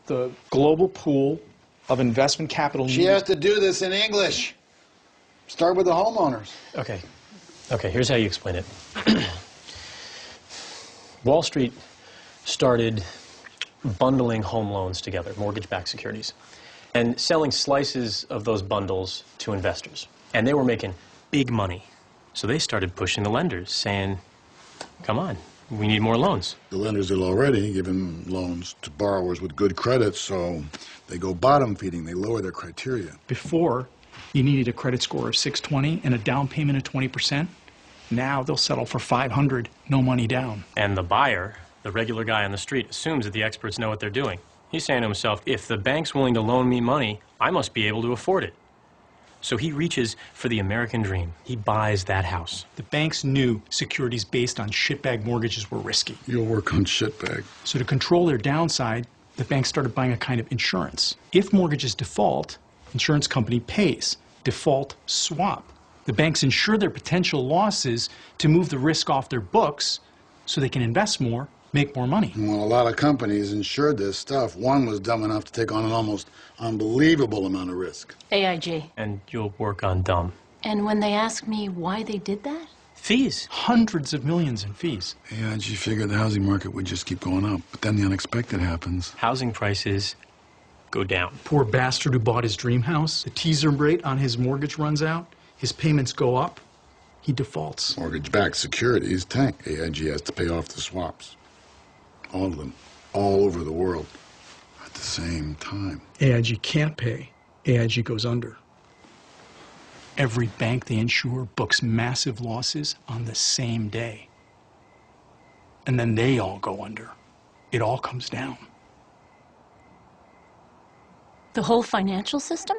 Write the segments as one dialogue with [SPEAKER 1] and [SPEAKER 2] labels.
[SPEAKER 1] the global pool of investment capital.
[SPEAKER 2] She has to do this in English. Start with the homeowners.
[SPEAKER 3] Okay. Okay, here's how you explain it. Wall Street started bundling home loans together, mortgage-backed securities, and selling slices of those bundles to investors. And they were making big money. So they started pushing the lenders, saying, come on, we need more loans.
[SPEAKER 4] The lenders are already giving loans to borrowers with good credit, so they go bottom feeding. They lower their criteria.
[SPEAKER 1] Before, you needed a credit score of 620 and a down payment of 20%. Now they'll settle for 500, no money down.
[SPEAKER 3] And the buyer, the regular guy on the street, assumes that the experts know what they're doing. He's saying to himself, if the bank's willing to loan me money, I must be able to afford it. So he reaches for the American dream. He buys that house.
[SPEAKER 1] The banks knew securities based on shitbag mortgages were risky.
[SPEAKER 4] You'll work on shitbag.
[SPEAKER 1] So to control their downside, the banks started buying a kind of insurance. If mortgages default, insurance company pays. Default swap. The banks insure their potential losses to move the risk off their books so they can invest more, make more money.
[SPEAKER 4] Well, a lot of companies insured this stuff. One was dumb enough to take on an almost unbelievable amount of risk.
[SPEAKER 5] AIG.
[SPEAKER 3] And you'll work on dumb.
[SPEAKER 5] And when they ask me why they did that?
[SPEAKER 3] Fees.
[SPEAKER 1] Hundreds of millions in fees.
[SPEAKER 4] AIG figured the housing market would just keep going up, but then the unexpected happens.
[SPEAKER 3] Housing prices go down.
[SPEAKER 1] Poor bastard who bought his dream house. The teaser rate on his mortgage runs out. His payments go up. He defaults.
[SPEAKER 4] Mortgage-backed securities tank. AIG has to pay off the swaps. All of them. All over the world. At the same time.
[SPEAKER 1] AIG can't pay. AIG goes under. Every bank they insure books massive losses on the same day. And then they all go under. It all comes down.
[SPEAKER 5] The whole financial system?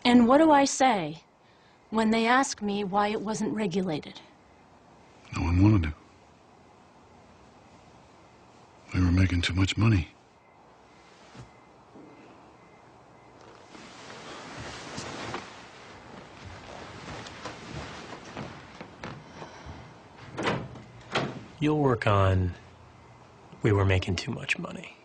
[SPEAKER 5] And what do I say when they ask me why it wasn't regulated?
[SPEAKER 4] No one wanted to. We were making too much money.
[SPEAKER 3] You'll work on we were making too much money.